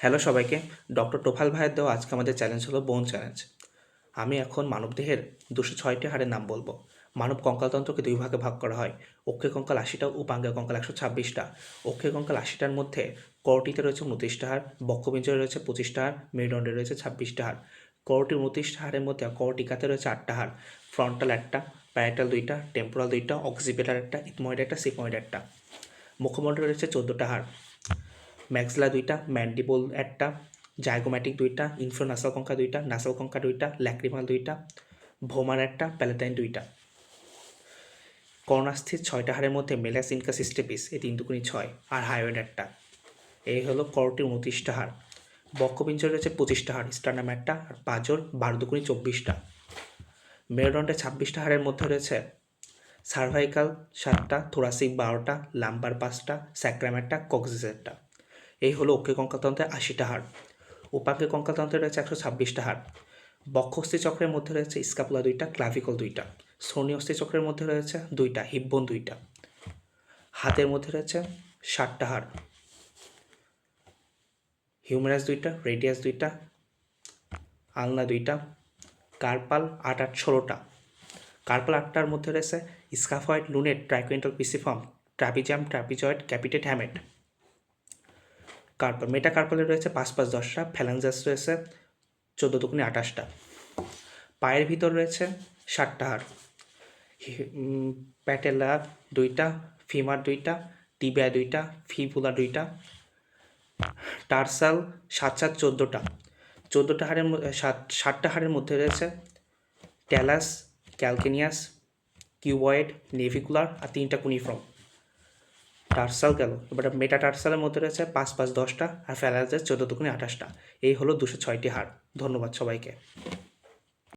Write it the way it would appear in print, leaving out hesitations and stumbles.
Hello সবাইকে। Doctor টোফাল ভাইয়ের দেওয়া আজকে আমাদের চ্যালেঞ্জ হলো বোন চ্যালেঞ্জ। আমি এখন মানবদেহের 206টি হাড়ের নাম বলবো। মানব কঙ্কালতন্ত্রকে দুই ভাগে ভাগ করা হয়। অক্ষে কঙ্কাল 80টা, উপাঙ্গে কঙ্কাল 126টা। অক্ষে কঙ্কাল 80টার মধ্যে করটিতে রয়েছে 29টা হাড়, বক্ষপিঞ্জরে রয়েছে 25টা হাড়, মেরুদণ্ডে রয়েছে 26টা হাড়। করটি 29টা হাড়ের মধ্যে করটিকাতে রয়েছে 8টা হাড়, ফ্রন্টাল 1টা, প্যারাটাল 2টা, টেম্পোরাল 2টা, অক্সিপিটাল 1টা, ইথময়েড 1টা, সিগময়েড 1টা। মুখমণ্ডলে রয়েছে 14টা হাড়, ম্যাক্সিলা 2টা, ম্যান্ডিবল 1টা, জাইগোম্যাটিক 2টা, ইনফ্রানাসাল কঙ্কা 2টা, নাসাল কঙ্কা 2টা, ল্যাক্রিমাল 2টা, ভোমার 1টা, প্যালেটাইন 2টা। কর্ণাস্থির 6টা হাড়ের মধ্যে মেলাস ইনকাস স্টেপিস এই 3 দুগুণী 6 আর হাইওয়েড 1টা। এই হলো করটির 29টা হাড়। বক্ষপিঞ্জরে রয়েছে 25টা হাড়, স্টার্নাম 1টা, আর পাঁজর 12 দুগুণী 24টা। মেরুদণ্ডে 26টা হাড়ের মধ্যে রয়েছে সার্ভাইকাল 7টা, থোরাসিক 12টা, লাম্বার 5টা, স্যাক্রাম 1টা, কক্সিস 1টা। এই হলো অক্ষে কঙ্কালতন্ত্রের 80টা হাড়। উপাঙ্গে কঙ্কালতন্ত্রে রয়েছে 126টা হাড়। বক্ষস্থি চক্রের মধ্যে রয়েছে স্ক্যাপুলা 2টা, ক্লাভিকল 2টা। শ্রোণী অস্থি চক্রের মধ্যে রয়েছে 2টা, হিপবোন 2টা। হাতের মধ্যে রয়েছে 60টা হাড়। হিউমেরাস 2টা, রেডিয়াস 2টা, আলনা 2টা, কার্পাল 8 16টা। কার্পাল 8টার মধ্যে রয়েছে scaphoid, lunate, triquetral pisiform, trapezium, trapezoid, capitate, hamate. Carpal মেটাকার্পালে রয়েছে 5 5 10টা, ফ্যালাঞ্জাস রয়েছে 14 দুগুণে 28টা। পায়ের ভিতর রয়েছে 60টা হাড়। প্যাটেলা 2টা, ফিমার 2টা, টিবিয়া 2টা, ফিবুলা 2টা। টার্সাল 7 7 14টা। 14টা হাড়ের 60টা হাড়ের মধ্যে রয়েছে ট্যালাস, ক্যালকেনিয়াস, কিউবয়েড, নেভিকুলার আর 3টা কুনিফর্ম। টার্সাল গেল, এবার মেটাটার্সালের মধ্যে রয়েছে 5 5 10টা আর ফ্যালাঞ্জাস 14 দুগুণে 28টা। এই হলো 206টি হাড়। ধন্যবাদ সবাইকে।